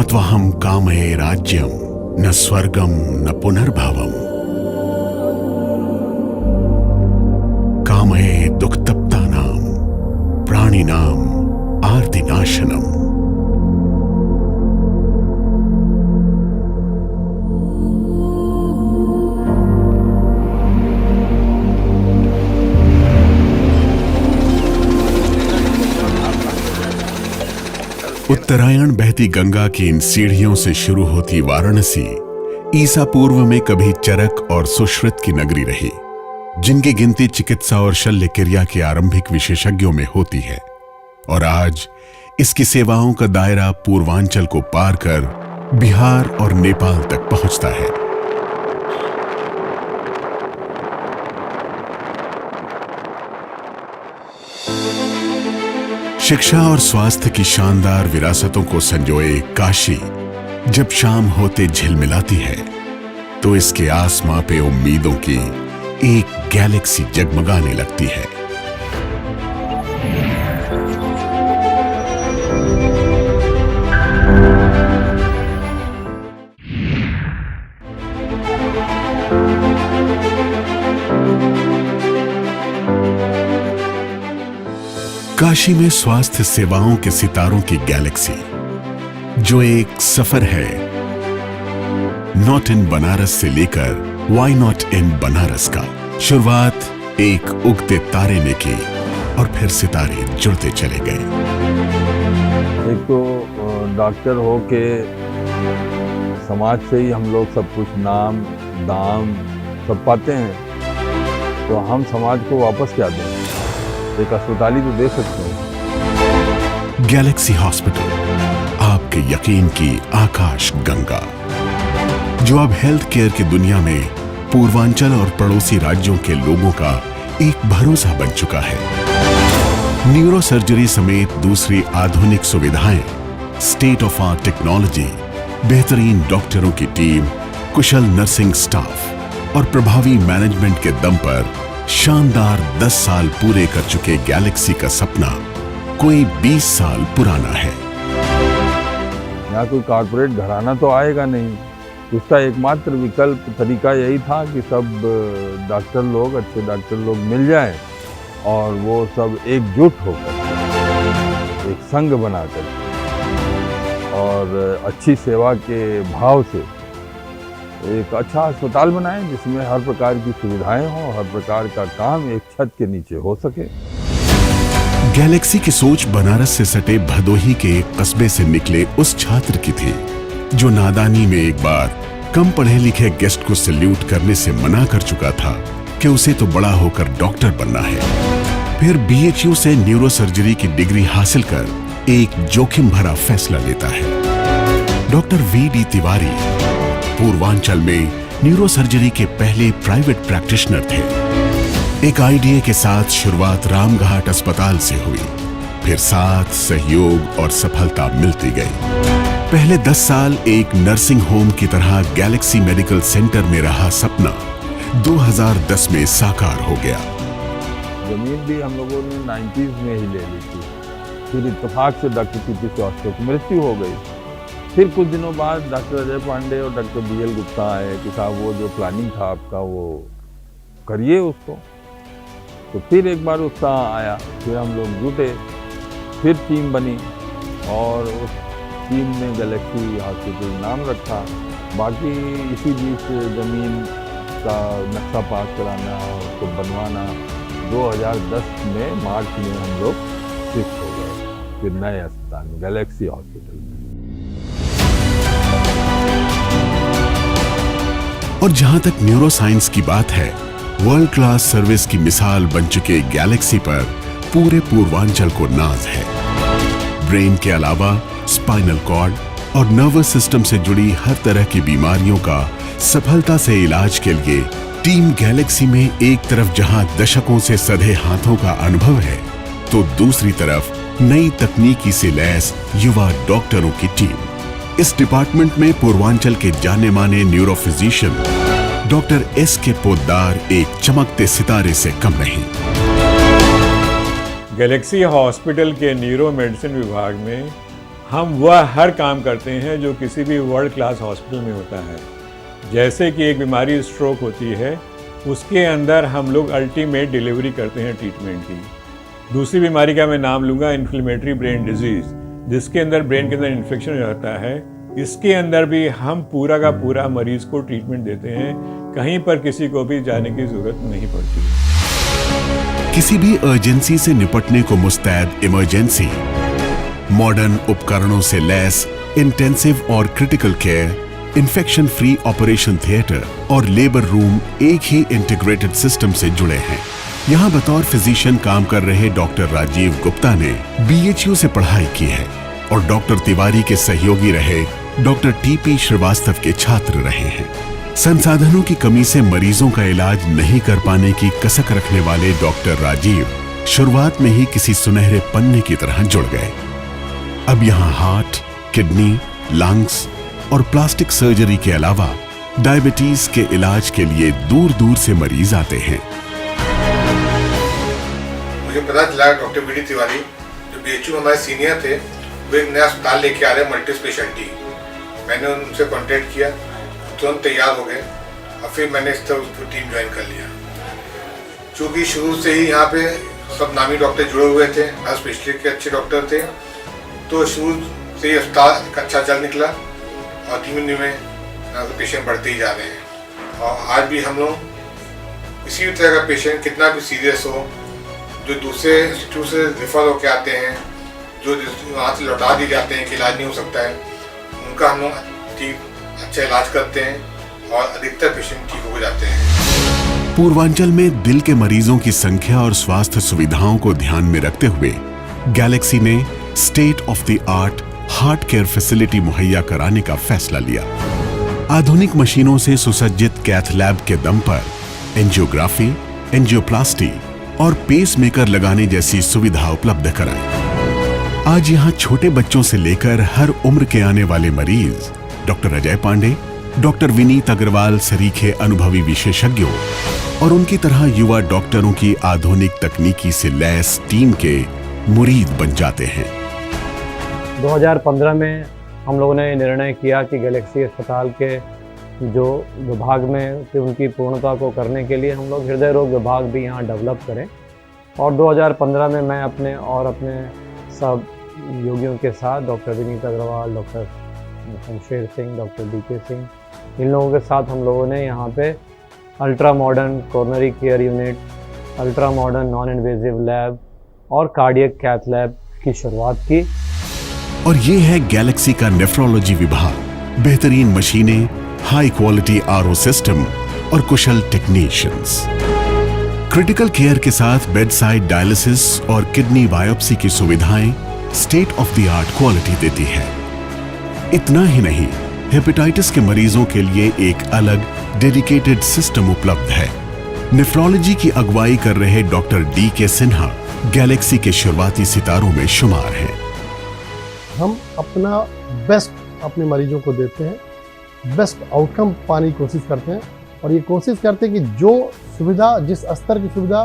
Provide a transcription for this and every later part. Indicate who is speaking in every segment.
Speaker 1: न त्वहं कामये राज्यं न स्वर्गं न पुनर्भवम् कामये दुःखतप्तानां प्राणिनां आर्तिनाशनम्। उत्तरायण बहती गंगा की इन सीढ़ियों से शुरू होती वाराणसी ईसा पूर्व में कभी चरक और सुश्रुत की नगरी रही, जिनकी गिनती चिकित्सा और शल्य क्रिया के आरंभिक विशेषज्ञों में होती है। और आज इसकी सेवाओं का दायरा पूर्वांचल को पार कर बिहार और नेपाल तक पहुंचता है। शिक्षा और स्वास्थ्य की शानदार विरासतों को संजोए काशी जब शाम होते झिलमिलाती है, तो इसके आसमां पे उम्मीदों की एक गैलेक्सी जगमगाने लगती है। काशी में स्वास्थ्य सेवाओं के सितारों की गैलेक्सी, जो एक सफर है नॉट इन बनारस से लेकर व्हाई नॉट इन बनारस का। शुरुआत एक उगते तारे ने की और फिर सितारे जुड़ते चले गए।
Speaker 2: एक तो डॉक्टर हो के समाज से ही हम लोग सब कुछ नाम दाम सब पाते हैं, तो हम समाज को वापस क्या दें? एक अस्पताल ही तो दे सकते हैं।
Speaker 1: गैलेक्सी हॉस्पिटल, आपके यकीन की आकाश गंगा, जो अब हेल्थ केयर की दुनिया में पूर्वांचल और पड़ोसी राज्यों के लोगों का एक भरोसा बन चुका है। न्यूरो सर्जरी समेत दूसरी आधुनिक सुविधाएं, स्टेट ऑफ आर्ट टेक्नोलॉजी, बेहतरीन डॉक्टरों की टीम, कुशल नर्सिंग स्टाफ और प्रभावी मैनेजमेंट के दम पर शानदार 10 साल पूरे कर चुके गैलेक्सी का सपना कोई 20 साल पुराना है।
Speaker 2: यहाँ कोई कॉर्पोरेट घराना तो आएगा नहीं, उसका एकमात्र विकल्प तरीका यही था कि सब डॉक्टर लोग, अच्छे डॉक्टर लोग मिल जाएं और वो सब एकजुट होकर एक संघ बनाकर और अच्छी सेवा के भाव से एक अच्छा अस्पताल बनाएं, जिसमें हर प्रकार की सुविधाएं हों, हर प्रकार का काम एक छत के नीचे हो सके।
Speaker 1: गैलेक्सी की सोच बनारस से सटे भदोही के एक कस्बे से निकले उस छात्र की थी, जो नादानी में एक बार कम पढ़े लिखे गेस्ट को सैल्यूट करने से मना कर चुका था कि उसे तो बड़ा होकर डॉक्टर बनना है। फिर BHU से न्यूरो सर्जरी की डिग्री हासिल कर एक जोखिम भरा फैसला लेता है। डॉक्टर VD तिवारी पूर्वांचल में न्यूरो सर्जरी के पहले प्राइवेट प्रैक्टिशनर थे। एक आइडिया के साथ शुरुआत रामघाट अस्पताल से हुई, फिर साथ सहयोग और सफलता मिलती गई। पहले 10 साल एक नर्सिंग होम की तरह गैलेक्सी मेडिकल सेंटर में रहा सपना 2010 में साकार हो गया।
Speaker 2: जमीन भी हम लोगों ने 90s में ही ले ली थी। फिर इत्तेफाक से डॉक्टर TP श्रीवास्तव की मृत्यु हो गई। फिर कुछ दिनों बाद डॉक्टर अजय पांडे और डॉक्टर BL गुप्ता आए कि साहब वो जो प्लानिंग था आपका वो करिए उसको। तो फिर एक बार उत्साह आया, फिर हम लोग जुटे, फिर टीम बनी और उस टीम ने गैलेक्सी हॉस्पिटल नाम रखा। बाकी इसी बीच ज़मीन का नक्शा पास कराना और उसको बनवाना 2010 में मार्च में हम लोग शिफ्ट हो गए फिर नए अस्पताल में, गैलेक्सी हॉस्पिटल में।
Speaker 1: और जहां तक न्यूरो साइंस की बात है, वर्ल्ड क्लास सर्विस की मिसाल बन चुके गैलेक्सी पर पूरे पूर्वांचल को नाज है। ब्रेन के अलावा स्पाइनल कॉर्ड और नर्वस सिस्टम से जुड़ी हर तरह की बीमारियों का सफलता से इलाज के लिए टीम गैलेक्सी में एक तरफ जहां दशकों से सधे हाथों का अनुभव है, तो दूसरी तरफ नई तकनीकी से लैस युवा डॉक्टरों की टीम। इस डिपार्टमेंट में पूर्वांचल के जाने माने neuro physician doctor SK Poddar एक चमकते सितारे से कम नहीं।
Speaker 3: गैलेक्सी हॉस्पिटल के न्यूरो मेडिसिन विभाग में हम वह हर काम करते हैं जो किसी भी वर्ल्ड क्लास हॉस्पिटल में होता है। जैसे कि एक बीमारी स्ट्रोक होती है, उसके अंदर हम लोग अल्टीमेट डिलीवरी करते हैं ट्रीटमेंट की। दूसरी बीमारी का मैं नाम लूँगा इन्फ्लेमेटरी ब्रेन डिजीज़, जिसके अंदर ब्रेन के अंदर इन्फेक्शन हो जाता है। इसके अंदर भी हम पूरा का पूरा मरीज़ को ट्रीटमेंट देते हैं, कहीं पर किसी को भी जाने की ज़रूरत नहीं पड़ती।
Speaker 1: किसी भी अर्जेंसी से निपटने को मुस्तैद इमरजेंसी, मॉडर्न उपकरणों से लैस इंटेंसिव और critical care, infection free operation theatre और लेबर रूम एक ही इंटीग्रेटेड सिस्टम से जुड़े हैं। यहाँ बतौर फिजिशियन काम कर रहे डॉक्टर राजीव गुप्ता ने BHU से पढ़ाई की है और डॉक्टर तिवारी के सहयोगी रहे डॉक्टर TP श्रीवास्तव के छात्र रहे हैं। संसाधनों की कमी से मरीजों का इलाज नहीं कर पाने की कसक रखने वाले डॉक्टर राजीव शुरुआत में ही किसी सुनहरे पन्ने की तरह जुड़ गए। अब यहाँ हार्ट, किडनी, लंग्स और प्लास्टिक सर्जरी के अलावा डायबिटीज के इलाज के लिए दूर दूर से मरीज आते हैं।
Speaker 4: मुझे पता चला डॉक्टर BD तिवारी जो BHU हमारे सीनियर थे, वो एक नया अस्पताल लेके आ रहे हैं मल्टी स्पेशलिटी। मैंने उनसे कांटेक्ट किया, तुरंत तैयार हो गए और फिर मैंने इस तरह उसको टीम ज्वाइन कर लिया। चूँकि शुरू से ही यहाँ पे सब नामी डॉक्टर जुड़े हुए थे, हर स्पेशलिस्ट के अच्छे डॉक्टर थे, तो शुरू से ही अस्पताल अच्छा चल निकला और धीमे धीमे पेशेंट बढ़ते ही जा रहे हैं। और आज भी हम लोग किसी भी तरह का पेशेंट कितना भी सीरियस हो, जो दूसरे इंस्टीट्यूट से रेफर होकर आते हैं, जो वहाँ से लौटा दिए जाते हैं कि इलाज नहीं हो सकता है, उनका हम लोग ठीक अच्छा इलाज करते हैं और अधिकतर पेशेंट ठीक हो जाते हैं।
Speaker 1: पूर्वांचल में दिल के मरीजों की संख्या और स्वास्थ्य सुविधाओं को ध्यान में रखते हुए गैलेक्सी ने state of the art heart care facility मुहैया कराने का फैसला लिया। आधुनिक मशीनों से सुसज्जित कैथ लैब के दम पर एंजियोग्राफी, एंजियोप्लास्टी और पेसमेकर लगाने जैसी सुविधा उपलब्ध कराई। आज यहाँ छोटे बच्चों से लेकर हर उम्र के आने वाले मरीज डॉक्टर अजय पांडे, डॉक्टर विनीत अग्रवाल सरीखे अनुभवी विशेषज्ञों और उनकी तरह युवा डॉक्टरों की आधुनिक तकनीकी से लैस टीम के मुरीद बन जाते हैं।
Speaker 5: 2015 में हम लोगों ने निर्णय किया कि गैलेक्सी अस्पताल के जो विभाग में कि उनकी पूर्णता को करने के लिए हम लोग हृदय रोग विभाग भी यहाँ डेवलप करें। और 2015 में मैं अपने सब योगियों के साथ doctor Vineet Agarwal, doctor Shamsher Singh, doctor DK Singh, इन लोगों के साथ हम लोगों ने यहाँ पे ultra modern coronary care unit, ultra modern non invasive lab और कार्डियक कैथ लैब की शुरुआत की।
Speaker 1: और ये है गैलेक्सी का नेफ्रोलॉजी विभाग। बेहतरीन मशीनें, हाई क्वालिटी RO सिस्टम और कुशल टेक्नीशियंस। क्रिटिकल केयर के साथ बेड साइड डायलिसिस और किडनी बायोप्सी की सुविधाएं state of the art quality देती है। इतना ही नहीं, हेपेटाइटिस के मरीजों के लिए एक अलग डेडिकेटेड सिस्टम उपलब्ध है। नेफ्रोलॉजी की अगुवाई कर रहे डॉक्टर DK सिन्हा गैलेक्सी के शुरुआती सितारों में शुमार हैं।
Speaker 6: हम अपना बेस्ट अपने मरीजों को देते हैं, बेस्ट आउटकम पाने की कोशिश करते हैं और ये कोशिश करते हैं कि जो सुविधा, जिस स्तर की सुविधा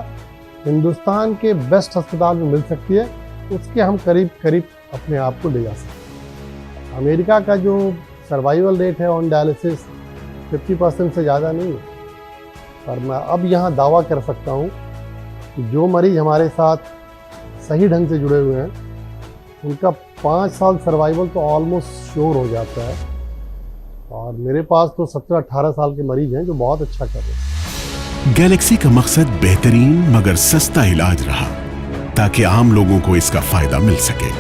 Speaker 6: हिंदुस्तान के बेस्ट अस्पताल में मिल सकती है, उसके हम करीब करीब अपने आप को ले जा सकते हैं। अमेरिका का जो सर्वाइवल रेट है ऑन डायलिसिस 50% से ज़्यादा नहीं है, पर मैं अब यहाँ दावा कर सकता हूँ कि जो मरीज हमारे साथ सही ढंग से जुड़े हुए हैं, उनका 5 साल सर्वाइवल तो ऑलमोस्ट श्योर हो जाता है। और मेरे पास तो 17-18 साल के मरीज हैं जो बहुत अच्छा कर रहे हैं।
Speaker 1: गैलेक्सी का मकसद बेहतरीन मगर सस्ता इलाज रहा, ताकि आम लोगों को इसका फायदा मिल सके।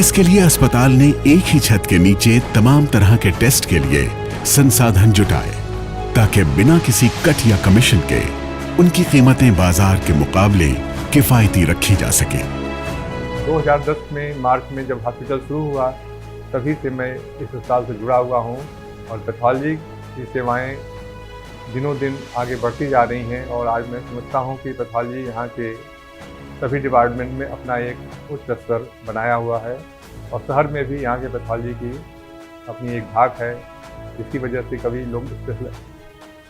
Speaker 1: इसके लिए अस्पताल ने एक ही छत के नीचे तमाम तरह के टेस्ट के लिए संसाधन जुटाए, ताकि बिना किसी कट या कमीशन के उनकी कीमतें बाजार के मुकाबले किफायती रखी जा सके।
Speaker 2: 2010 में मार्च में जब हॉस्पिटल शुरू हुआ, तभी से मैं इस अस्पताल से जुड़ा हुआ हूँ और पैथोलॉजी की सेवाएं दिनों दिन आगे बढ़ती जा रही हैं। और आज मैं समझता हूँ कि पैथोलॉजी यहाँ के सभी डिपार्टमेंट में अपना एक उच्च स्तर बनाया हुआ है और शहर में भी यहाँ के पैथोलॉजी की अपनी एक भाग है, जिसकी वजह से कभी लोग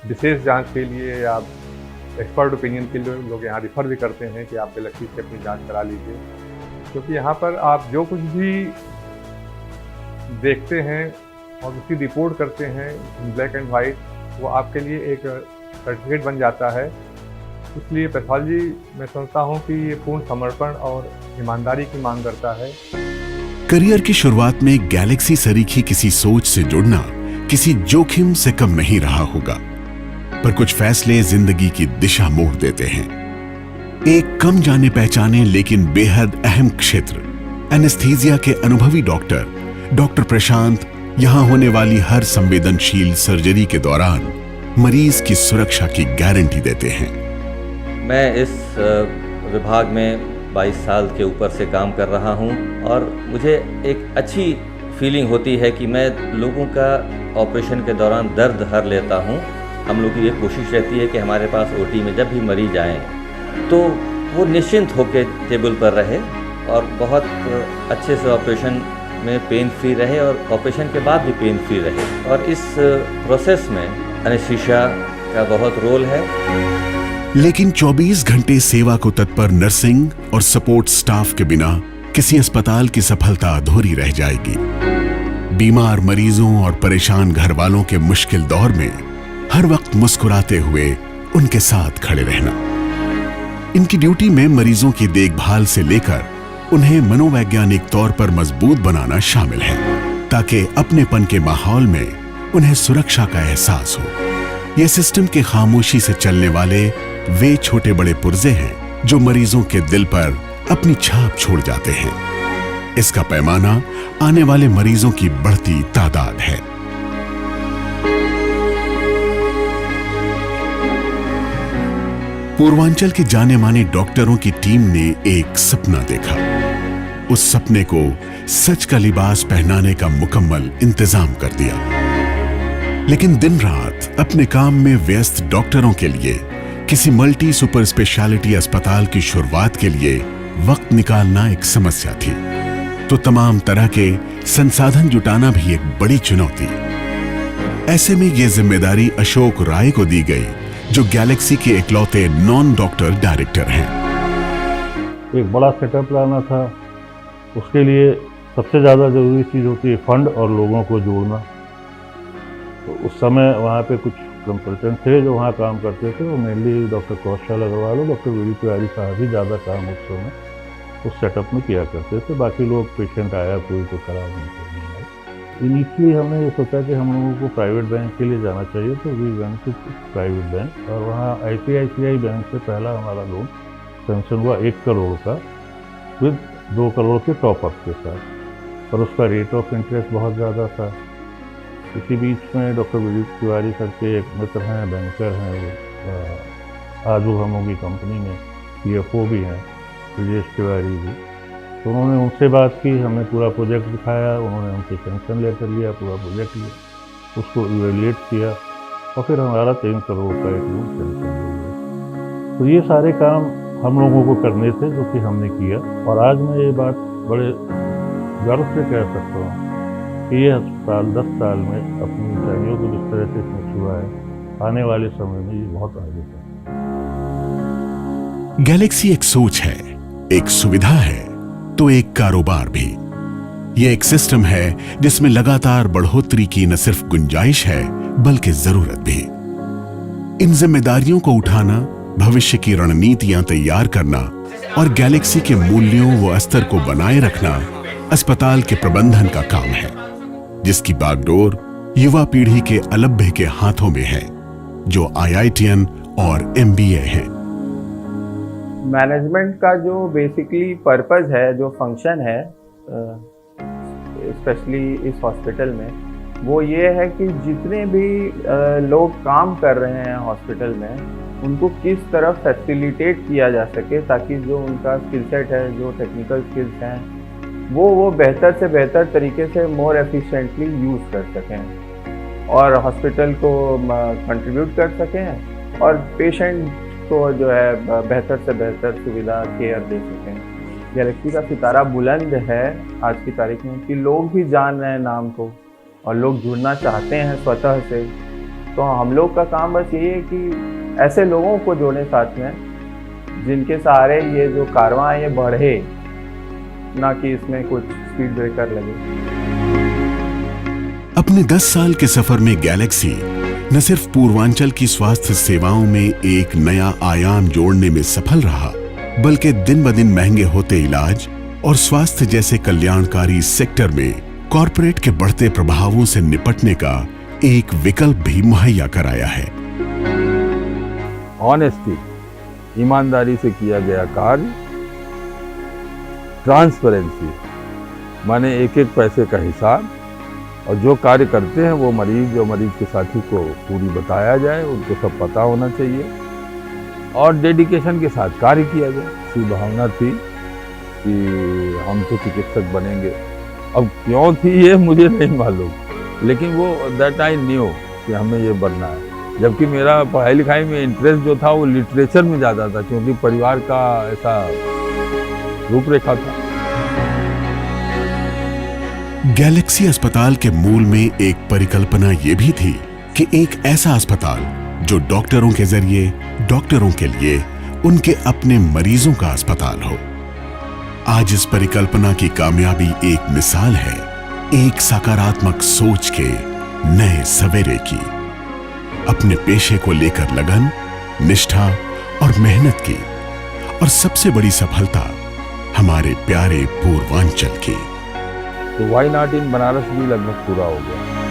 Speaker 2: विशेष जांच के लिए या एक्सपर्ट ओपिनियन के लिए लोग यहाँ रिफ़र भी करते हैं कि आप गैलेक्सी से अपनी जांच करा लीजिए, क्योंकि यहाँ पर आप जो कुछ भी
Speaker 7: देखते हैं और उसकी रिपोर्ट करते हैं ब्लैक एंड वाइट, वो आपके लिए एक सर्टिफिकेट बन जाता है। इसलिए पैथोलॉजी मैं समझता हूँ कि ये पूर्ण समर्पण और ईमानदारी की मांग करता है।
Speaker 1: करियर की शुरुआत में गैलेक्सी सरीखी किसी सोच से जुड़ना किसी जोखिम से कम नहीं रहा होगा, पर कुछ फैसले जिंदगी की दिशा मोड़ देते हैं। एक कम जाने पहचाने लेकिन बेहद अहम क्षेत्र एनेस्थीसिया के अनुभवी डॉक्टर प्रशांत यहां होने वाली हर संवेदनशील सर्जरी के दौरान मरीज की सुरक्षा की गारंटी देते हैं।
Speaker 8: मैं इस विभाग में 22 साल के ऊपर से काम कर रहा हूं और मुझे एक अच्छी फीलिंग होती है कि मैं लोगों का ऑपरेशन के दौरान दर्द हर लेता हूं। हम लोग की ये कोशिश रहती है कि हमारे पास ओटी में जब भी मरीज आएँ तो वो निश्चिंत होकर टेबल पर रहे और बहुत अच्छे से ऑपरेशन में पेन फ्री रहे और ऑपरेशन के बाद भी पेन फ्री रहे। और इस प्रोसेस में एनेस्थीसिया का बहुत रोल है।
Speaker 1: लेकिन 24 घंटे सेवा को तत्पर नर्सिंग और सपोर्ट स्टाफ के बिना किसी अस्पताल की सफलता अधूरी रह जाएगी। बीमार मरीजों और परेशान घर वालों के मुश्किल दौर में हर वक्त मुस्कुराते हुए उनके साथ खड़े रहना। इनकी ड्यूटी में मरीजों की देखभाल से लेकर उन्हें मनोवैज्ञानिक तौर पर मजबूत बनाना शामिल है, ताकि अपनेपन के माहौल में उन्हें सुरक्षा का एहसास हो। यह सिस्टम के खामोशी से चलने वाले वे छोटे बड़े पुर्जे हैं जो मरीजों के दिल पर अपनी छाप छोड़ जाते हैं। इसका पैमाना आने वाले मरीजों की बढ़ती तादाद है। पूर्वांचल के जाने माने डॉक्टरों की टीम ने एक सपना देखा। उस सपने को सच का लिबास पहनाने का मुकम्मल इंतजाम कर दिया। लेकिन दिन रात अपने काम में व्यस्त डॉक्टरों के लिए किसी मल्टी सुपर स्पेशलिटी अस्पताल की शुरुआत के लिए वक्त निकालना एक समस्या थी, तो तमाम तरह के संसाधन जुटाना भी एक बड़ी चुनौती। ऐसे में यह जिम्मेदारी अशोक राय को दी गई, जो गैलेक्सी के इकलौते नॉन डॉक्टर डायरेक्टर हैं।
Speaker 9: एक बड़ा सेटअप लाना था, उसके लिए सबसे ज़्यादा ज़रूरी चीज़ होती है फंड और लोगों को जोड़ना। तो उस समय वहाँ पे कुछ कंसल्टेंट थे जो वहाँ काम करते थे, वो मेनली डॉक्टर कौशल अग्रवाल और डॉक्टर वीडी तिवारी साहब ही ज़्यादा काम उस समय उस सेटअप में किया करते थे। बाकी लोग पेशेंट आया कोई तो खराब नहीं करना। इनिशियली हमने ये सोचा कि हम लोगों को प्राइवेट बैंक के लिए जाना चाहिए, तो we went to private bank और वहाँ ICICI बैंक से पहला हमारा लोन सेंक्शन हुआ 1 करोड़ का विद 2 करोड़ के टॉपअप के साथ, पर उसका रेट ऑफ इंटरेस्ट बहुत ज़्यादा था। इसी बीच में डॉक्टर वीडी तिवारी सर के एक मित्र हैं, बैंकर हैं, वो आज वो हम लोगों की कंपनी में CFO भी हैं, ब्रजेश तिवारी जी। तो उन्होंने उनसे बात की, हमने पूरा प्रोजेक्ट दिखाया, उन्होंने हमसे सेंक्शन लेटर लिया, पूरा प्रोजेक्ट लिया, उसको इवेल्युएट किया और फिर हमारा 3 करोड़ का एक लोन सेंक्शन हो गया। तो ये सारे काम हम लोगों को करने थे, जो कि हमने किया। और आज मैं ये बात बड़े गर्व से कह सकता हूँ कि ये अस्पताल 10 साल में अपनी ऊंचाइयों को जिस तरह से इसमें छुआ है, आने वाले समय में ये बहुत आगे है।
Speaker 1: गैलेक्सी एक सोच है, एक सुविधा है, तो एक कारोबार भी। यह एक सिस्टम है जिसमें लगातार बढ़ोतरी की न सिर्फ गुंजाइश है बल्कि जरूरत भी। इन जिम्मेदारियों को उठाना, भविष्य की रणनीतियां तैयार करना और गैलेक्सी के मूल्यों व स्तर को बनाए रखना अस्पताल के प्रबंधन का काम है, जिसकी बागडोर युवा पीढ़ी के अलभ्य के हाथों में है, जो IITian और MBA है।
Speaker 10: मैनेजमेंट का जो बेसिकली पर्पस है, जो फंक्शन है स्पेशली इस हॉस्पिटल में, वो ये है कि जितने भी लोग काम कर रहे हैं हॉस्पिटल में, उनको किस तरह फैसिलिटेट किया जा सके ताकि जो उनका स्किल सेट है, जो टेक्निकल स्किल्स हैं, वो बेहतर से बेहतर तरीके से मोर एफिशिएंटली यूज़ कर सकें और हॉस्पिटल को कंट्रीब्यूट कर सकें और पेशेंट को जो है बेहतर से बेहतर सुविधा केयर दे सकें। गैलेक्सी का सितारा बुलंद है आज की तारीख में कि लोग भी जान रहे हैं नाम को और लोग जुड़ना चाहते हैं स्वतः से। तो हम लोग का काम बस यही है कि ऐसे लोगों को जोड़ें साथ में, जिनके सहारे ये जो कारवां है ये बढ़े, ना कि इसमें कुछ स्पीड ब्रेकर लगे।
Speaker 1: अपने 10 साल के सफर में गैलेक्सी न सिर्फ पूर्वांचल की स्वास्थ्य सेवाओं में एक नया आयाम जोड़ने में सफल रहा, बल्कि दिन ब दिन महंगे होते इलाज और स्वास्थ्य जैसे कल्याणकारी सेक्टर में कॉरपोरेट के बढ़ते प्रभावों से निपटने का एक विकल्प भी मुहैया कराया है।
Speaker 2: ऑनेस्टी, ईमानदारी से किया गया कार्य, ट्रांसपेरेंसी माने एक एक पैसे का हिसाब, और जो कार्य करते हैं वो मरीज और मरीज के साथी को पूरी बताया जाए, उनको सब पता होना चाहिए, और डेडिकेशन के साथ कार्य किया जाए। इसी भावना थी कि हम तो चिकित्सक बनेंगे। अब क्यों थी ये मुझे नहीं मालूम, लेकिन वो दैट आई न्यू कि हमें ये बनना है। जबकि मेरा पढ़ाई लिखाई में इंटरेस्ट जो था वो लिटरेचर में ज़्यादा था, क्योंकि परिवार का ऐसा रूपरेखा था।
Speaker 1: गैलेक्सी अस्पताल के मूल में एक परिकल्पना ये भी थी कि एक ऐसा अस्पताल जो डॉक्टरों के जरिए डॉक्टरों के लिए उनके अपने मरीजों का अस्पताल हो। आज इस परिकल्पना की कामयाबी एक मिसाल है एक सकारात्मक सोच के नए सवेरे की। अपने पेशे को लेकर लगन, निष्ठा और मेहनत की, और सबसे बड़ी सफलता हमारे प्यारे पूर्वांचल की।
Speaker 2: तो वाई नॉट इन बनारस भी लगभग पूरा हो गया।